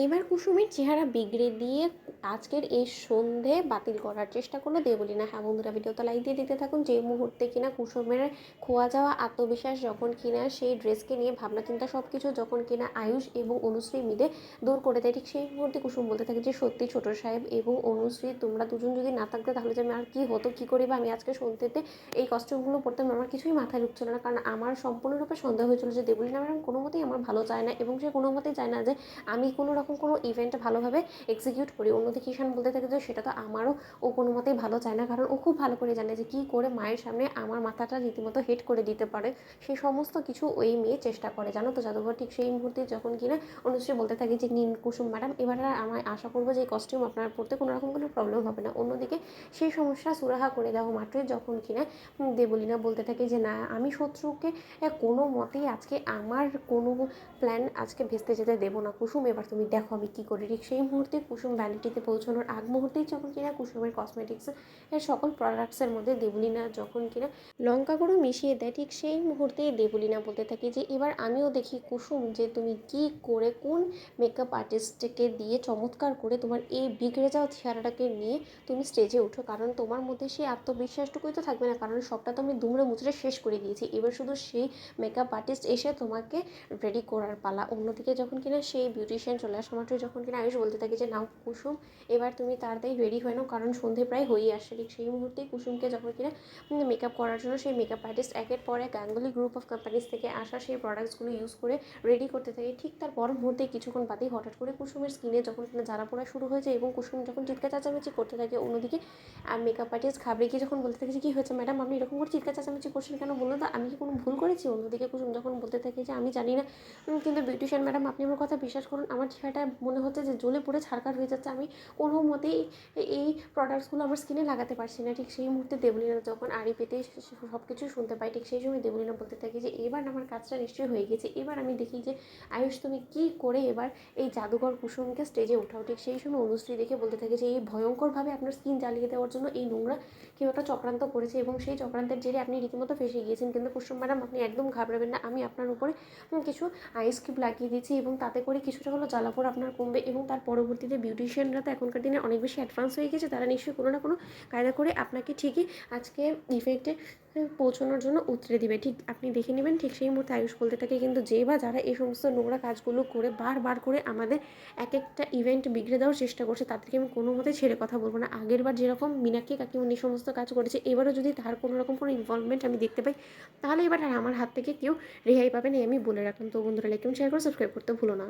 এবার কুসুমের চেহারা বিগড়ে দিয়ে আজকের এই সন্ধে বাতিল করার চেষ্টা করলো দেবলীনা। হ্যাঁ বন্ধুরা, ভিডিওতে লাইক দিয়ে দিতে থাকুন। যে মুহূর্তে কিনা কুসুমের খোয়া যাওয়া আত্মবিশ্বাস, যখন কিনা সেই ড্রেসকে নিয়ে ভাবনা চিন্তা সব কিছু যখন কিনা আয়ুষ এবং অনুশ্রী মিলে দূর করে দেয়, ঠিক সেই মুহূর্তে কুসুম বলতে থাকে যে সত্যি ছোট সাহেব এবং অনুশ্রী তোমরা দুজন যদি না থাকতে তাহলে যে আমি আর কী হতো, কী করি বা আমি আজকে সন্ধ্যেতে এই কস্টিউমগুলো পরতাম, আমার কিছুই মাথায় ঢুকছিল না। কারণ আমার সম্পূর্ণরূপে সন্দেহ হয়েছিল যে দেবলীনা ম্যাডাম কোনো মতেই আমার ভালো চায় না এবং সে কোনো মতেই চায় না যে আমি কোনো রকম কোনো ইভেন্ট ভালোভাবে এক্সিকিউট করি। অন্যদিকে ঈশান বলতে থাকে যে সেটা তো আমারও ও কোনো মতেই ভালো চায় না, কারণ ও খুব ভালো করে জানে যে কী করে মায়ের সামনে আমার মাথাটা রীতিমতো হেড করে দিতে পারে। সে সমস্ত কিছু ওই মেয়ে চেষ্টা করে, জানো তো জাদুঘর। ঠিক সেই মুহূর্তে যখন কিনা অনুশ্রী বলতে থাকে যে নিন কুসুম ম্যাডাম, এবার আর আমার আশা করবো যে এই কস্টিউম আপনার পরতে কোনো রকম কোনো প্রবলেম হবে না। অন্যদিকে সেই সমস্যা সুরাহা করে দেওয়া মাত্রই যখন কিনা দেবলীনা বলতে থাকে যে না, আমি শত্রুকে কোনো মতেই আজকে আমার কোনো প্ল্যান আজকে ভেস্তে যেতে দেবো না কুসুম, এবার তুমি দেখো আমি কী করি। ঠিক সেই মুহূর্তে কুসুম ভ্যানিটিতে পৌঁছানোর আগ মুহূর্তেই যখন কিনা কুসুমের কসমেটিক্স এর সকল প্রোডাক্টসের মধ্যে দেবলীনা যখন কিনা লঙ্কা গুঁড়ো মিশিয়ে দেয়, ঠিক সেই মুহূর্তেই দেবলীনা বলতে থাকে যে এবার আমিও দেখি কুসুম যে তুমি কি করে কোন মেকআপ আর্টিস্টকে দিয়ে চমৎকার করে তোমার এই বিগড়ে যাওয়া চেহারাটাকে নিয়ে তুমি স্টেজে ওঠো, কারণ তোমার মধ্যে সেই আত্মবিশ্বাসটুকুই তো থাকবে না, কারণ সবটা তো আমি দুমড়ে মুচড়ে শেষ করে দিয়েছি। এবার শুধু সেই মেকআপ আর্টিস্ট এসে তোমাকে রেডি করার পালা। অন্যদিকে যখন কিনা সেই বিউটিশিয়ান চলে আসা মাত্র যখন কিনা আয়ুষ বলতে থাকে যে নাও কুসুম, এবার তুমি তাড়াতাড়ি রেডি হয়ে নাও, কারণ সন্ধে প্রায় হয়েই আসছে। ঠিক সেই মুহূর্তেই কুসুমকে যখন কিনা মেকআপ করার জন্য সেই মেকআপ আর্টিস্ট একের পর এক গাঙ্গুলি গ্রুপ অফ কোম্পানিজ থেকে আসা সেই প্রোডাক্টসগুলো ইউজ করে রেডি করতে থাকে। ঠিক তার পর মুহূর্তে কিছুক্ষণ বাদেই হঠাৎ করে কুসুমের স্কিনে যখন কিনা জ্বালা পোড়া শুরু হয়েছে এবং কুসুম যখন চিৎকার চেঁচামেচি করতে থাকে, অন্যদিকে মেকআপ আর্টিস্ট ঘাবড়ে গিয়ে যখন বলতে থাকে যে কী হয়েছে ম্যাডাম, আপনি এরকম করে চিৎকার চেঁচামেচি করছেন কেন, বলুন তো আমি কি কোনো ভুল করেছি। অন্যদিকে কুসুম যখন বলতে থাকে যে আমি জানি না, কিন্তু বিউটিশিয়ান ম্যাডাম আপনি আমার কথা বিশ্বাস করুন, আমার চেহারাটা মনে হচ্ছে যে জ্বলে পুড়ে ছারখার হয়ে যাচ্ছে, আমি কোনো মতেই এই প্রোডাক্টসগুলো আমার স্কিনে লাগাতে পারছি না। ঠিক সেই মুহূর্তে দেবলীনা যখন আড়ি পেতেই সব কিছু শুনতে পাই, ঠিক সেই সময় দেবলীনা বলতে থাকে যে এবার আমার কাজটা নিশ্চয়ই হয়ে গেছে, এবার আমি দেখি যে আয়ুষ তুমি কী করে এবার এই জাদুঘর কুসুমকে স্টেজে ওঠাও। ঠিক সেই সময় অনুশ্রী দেখে বলতে থাকে যে এই ভয়ঙ্করভাবে আপনার স্কিন জ্বালিয়ে দেওয়ার জন্য এই নোংরা কেউ একটা চক্রান্ত করেছে এবং সেই চক্রান্তের জেরে আপনি রীতিমতো ফেসে গিয়েছেন। কিন্তু কুসুম ম্যাডাম আপনি একদম ঘাবড়াবেন না, আমি আপনার উপরে কিছু আইস কিউব লাগিয়ে দিয়েছি এবং তাতে করে কিছুটা হলো জ্বালাপোড়া আপনার কমবে এবং তার পরবর্তীতে বিউটিশিয়ানরা তো এখনকার দিনে অনেক বেশি অ্যাডভান্স হয়ে গেছে, তারা নিশ্চয়ই কোনো না কোনো কায়দা করে আপনাকে ঠিকই আজকে ইফেক্টে পৌঁছানোর জন্য উতরে দিবে। ঠিক আপনি দেখে নেবেন। ঠিক সেই মুহূর্তে আয়ুষ বলতে থাকে কিন্তু যে বা যারা এই সমস্ত নোংরা কাজগুলো করে বারবার করে আমাদের এক একটা ইভেন্ট বিগড়ে দেওয়ার চেষ্টা করছে, তাদেরকে আমি কোনো মতে ছেড়ে কথা বলবো না। আগের বার যেরকম মীনাক্ষী কাকিমণি সমস্ত কাজ করেছে, এবারও যদি তার কোনো রকম কোনো ইনভলভমেন্ট আমি দেখতে পাই, তাহলে এবার আর আমার হাত থেকে কেউ রেহাই পাবেন, এই আমি বলে রাখলাম। তো বন্ধুরা লাইক এবং শেয়ার করে সাবস্ক্রাইব করতে ভুলো না।